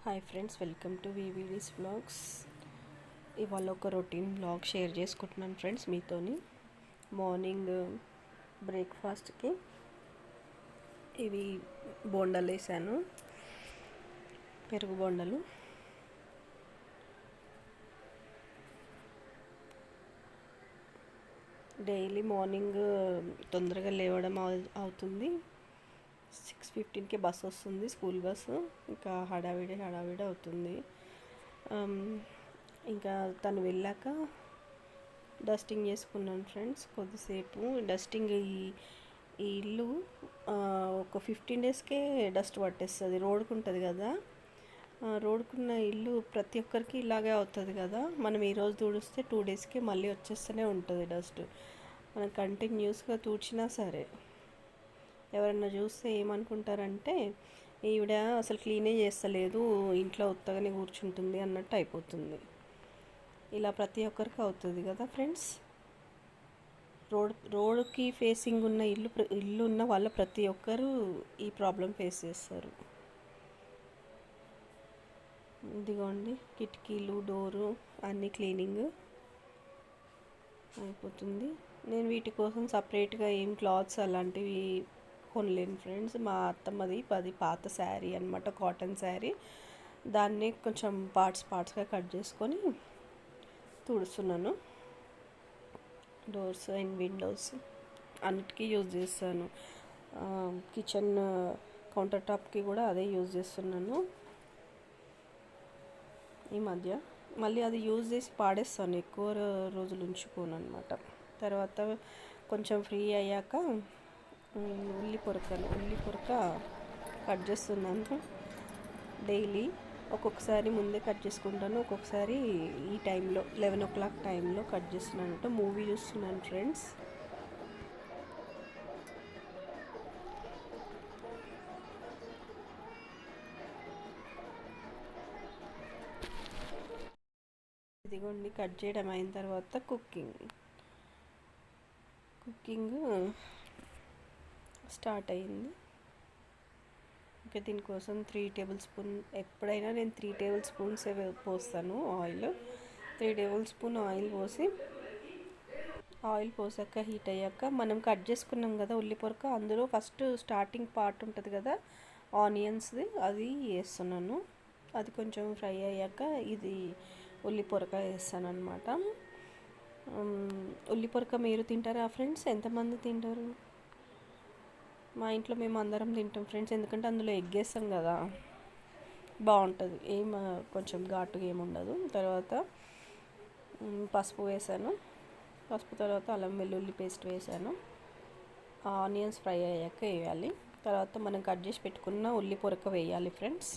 Hi friends, welcome to Vividi's vlogs. ఇవాళ ఒక routine vlog share చేసుకుంటున్నాను ఫ్రెండ్స్ మీతోని. మార్నింగ్ బ్రేక్ఫాస్ట్కి ఇవి బోండాలు వేసాను, పెరుగు బోండాలు. డైలీ మార్నింగ్ తొందరగా లేవడం అవుతుంది. 6:15కి బస్సు వస్తుంది, స్కూల్ బస్సు. ఇంకా హడావిడి అవుతుంది. ఇంకా తను వెళ్ళాక డస్టింగ్ చేసుకున్నాను ఫ్రెండ్స్. కొద్దిసేపు డస్టింగ్ ఈ ఇల్లు ఒక 15 డేస్కే డస్ట్ పట్టేస్తుంది. రోడ్కు ఉంటుంది కదా, రోడ్కున్న ఇల్లు ప్రతి ఒక్కరికి ఇలాగే అవుతుంది కదా. మనం ఈరోజు తుడిస్తే 2 డేస్కి మళ్ళీ వచ్చేస్తూనే ఉంటుంది డస్ట్. మనం కంటిన్యూస్గా తుడిచినా సరే ఎవరన్నా చూస్తే ఏమనుకుంటారంటే ఈవిడ అసలు క్లీనే చేస్తలేదు, ఇంట్లో ఉత్తగానే కూర్చుంటుంది అన్నట్టు అయిపోతుంది. ఇలా ప్రతి ఒక్కరికి అవుతుంది కదా ఫ్రెండ్స్. రోడ్కి ఫేసింగ్ ఉన్న ఇల్లు ఉన్న వాళ్ళ ప్రతి ఒక్కరు ఈ ప్రాబ్లం ఫేస్ చేస్తారు. ఇదిగోండి, కిటికీలు, డోరు అన్నీ క్లీనింగ్ అయిపోతుంది. నేను వీటి కోసం సపరేట్గా ఏం క్లాత్స్ అలాంటివి కొనలేను ఫ్రెండ్స్. మా అత్తమ్మది పాత శారీ అనమాట, కాటన్ శారీ. దాన్ని కొంచెం పార్ట్స్గా కట్ చేసుకొని తుడుస్తున్నాను. డోర్స్ అండ్ విండోస్ అన్నిటికీ యూజ్ చేస్తాను. కిచెన్ కౌంటర్ టాప్కి కూడా అదే యూజ్ చేస్తున్నాను ఈ మధ్య. మళ్ళీ అది యూజ్ చేసి పాడేస్తాను, ఎక్కువ రోజులు ఉంచుకోను అనమాట. తర్వాత కొంచెం ఫ్రీ అయ్యాక ఉల్లి పొరక కట్ చేస్తున్నాను డైలీ. ఒక్కొక్కసారి ముందే కట్ చేసుకుంటాను, ఒక్కొక్కసారి ఈ టైంలో 11 o'clock టైంలో కట్ చేస్తున్నాను. మూవీ చూస్తున్నాను ఫ్రెండ్స్. ఇదిగోండి, కట్ చేయడం అయిన తర్వాత కుకింగ్ స్టార్ట్ అయింది. ఇంకా దీనికోసం 3 tablespoon, ఎప్పుడైనా నేను 3 tablespoons పోస్తాను ఆయిల్. 3 tablespoon ఆయిల్ పోసాక హీట్ అయ్యాక మనం కట్ చేసుకున్నాం కదా ఉల్లి పొరక, అందులో ఫస్ట్ స్టార్టింగ్ పార్ట్ ఉంటుంది కదా ఆనియన్స్ది, అది వేస్తున్నాను. అది కొంచెం ఫ్రై అయ్యాక ఇది ఉల్లి పొరక వేస్తాను అనమాట. ఉల్లి పొరక మీరు తింటారా ఫ్రెండ్స్? ఎంతమంది తింటారు? మా ఇంట్లో మేము అందరం తింటాం ఫ్రెండ్స్, ఎందుకంటే అందులో ఎగ్ వేస్తాం కదా, బాగుంటుంది. కొంచెం ఘాటుగా ఏముండదు. తర్వాత పసుపు వేసాను. పసుపు తర్వాత అల్లం వెల్లుల్లి పేస్ట్ వేసాను. ఆనియన్స్ ఫ్రై అయ్యాక వేయాలి. తర్వాత మనం కట్ చేసి పెట్టుకున్న ఉల్లి పొరక వేయాలి ఫ్రెండ్స్.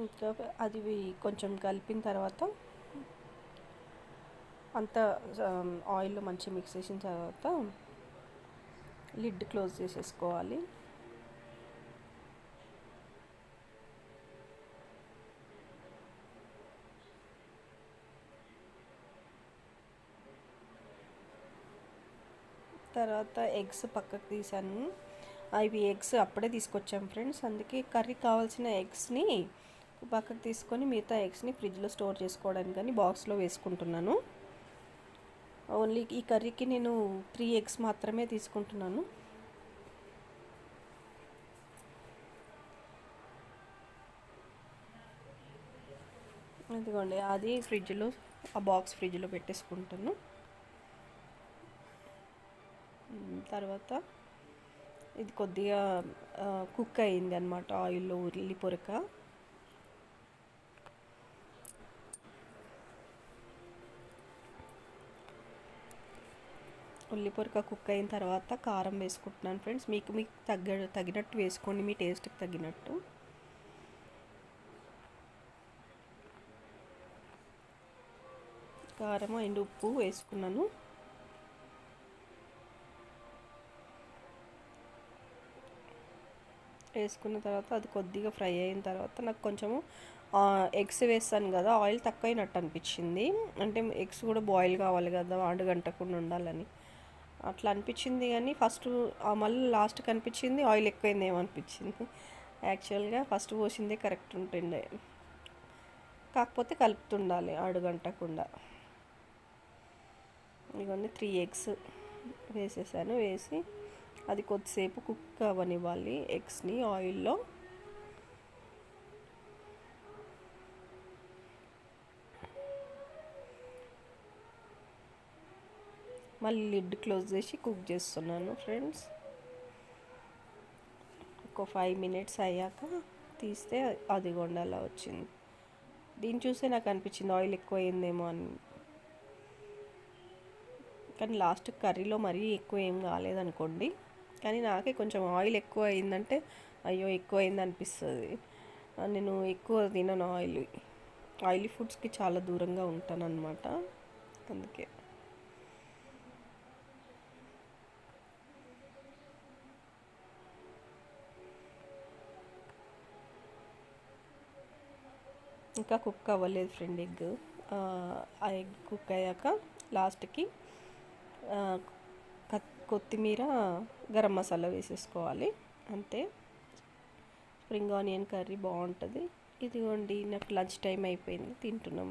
ఇంకా అది కొంచెం కలిపిన తర్వాత అంతా ఆయిల్లో మంచి మిక్స్ చేసిన తర్వాత లిడ్ క్లోజ్ చేసేసుకోవాలి. తర్వాత ఎగ్స్ పక్కకు తీసాను. ఇవి ఎగ్స్ అప్పుడే తీసుకొచ్చాం ఫ్రెండ్స్, అందుకే కర్రీ కావాల్సిన ఎగ్స్ని పక్కకు తీసుకొని మిగతా ఎగ్స్ని ఫ్రిడ్జ్లో స్టోర్ చేసుకోవడానికి కానీ బాక్స్లో వేసుకుంటున్నాను. ఓన్లీ ఈ కర్రీకి నేను 3 eggs మాత్రమే తీసుకుంటున్నాను. ఇదిగోండి, అది ఆ బాక్స్ ఫ్రిడ్జ్లో పెట్టేసుకుంటాను. తర్వాత ఇది కొద్దిగా కుక్ అయింది అనమాట ఆయిల్లో ఉల్లి పొరక. ఉల్లి పొరక కుక్ అయిన తర్వాత కారం వేసుకుంటున్నాను ఫ్రెండ్స్. మీకు తగినట్టు వేసుకోండి, మీ టేస్ట్కి తగినట్టు. కారం అండ్ ఉప్పు వేసుకున్నాను. వేసుకున్న తర్వాత అది కొద్దిగా ఫ్రై అయిన తర్వాత నాకు కొంచెము ఎగ్స్ వేస్తాను కదా, ఆయిల్ తక్కువైనట్టు అనిపించింది. అంటే ఎగ్స్ కూడా బాయిల్ కావాలి కదా, అడుగంటకుండా ఉండాలని. అట్లా అనిపించింది కానీ ఫస్ట్ మళ్ళీ లాస్ట్కి అనిపించింది ఆయిల్ ఎక్కువైందేమో అనిపించింది. యాక్చువల్గా ఫస్ట్ పోసిందే కరెక్ట్ ఉంటుండే, కాకపోతే కలుపుతుండాలి అడుగంటకుండా. ఇవన్నీ 3 ఎగ్స్ వేసేసాను. వేసి అది కొద్దిసేపు కుక్ అవ్వనివ్వాలి ఎగ్స్ని ఆయిల్లో. మళ్ళీ లిడ్ క్లోజ్ చేసి కుక్ చేస్తున్నాను ఫ్రెండ్స్. ఒక 5 మినిట్స్ అయ్యాక తీస్తే అదిగోండి అలా వచ్చింది. దీన్ని చూస్తే నాకు అనిపించింది ఆయిల్ ఎక్కువ అయిందేమో అని, కానీ లాస్ట్ కర్రీలో మరీ ఎక్కువ ఏం కాలేదనుకోండి. కానీ నాకే కొంచెం ఆయిల్ ఎక్కువ అయిందంటే అయ్యో ఎక్కువ అయింది అనిపిస్తుంది. నేను ఎక్కువ తినను ఆయిలీ ఫుడ్స్కి చాలా దూరంగా ఉంటాను అనమాట, అందుకే. ఇంకా కుక్ అవ్వలేదు ఫ్రెండ్ ఎగ్. ఆ ఎగ్ కుక్ అయ్యాక లాస్ట్కి కొత్తిమీర, గరం మసాలా వేసేసుకోవాలి, అంతే. స్ప్రింగ్ ఆనియన్ కర్రీ బాగుంటుంది. ఇదిగోండి నాకు లంచ్ టైం అయిపోయింది, తింటున్నాం.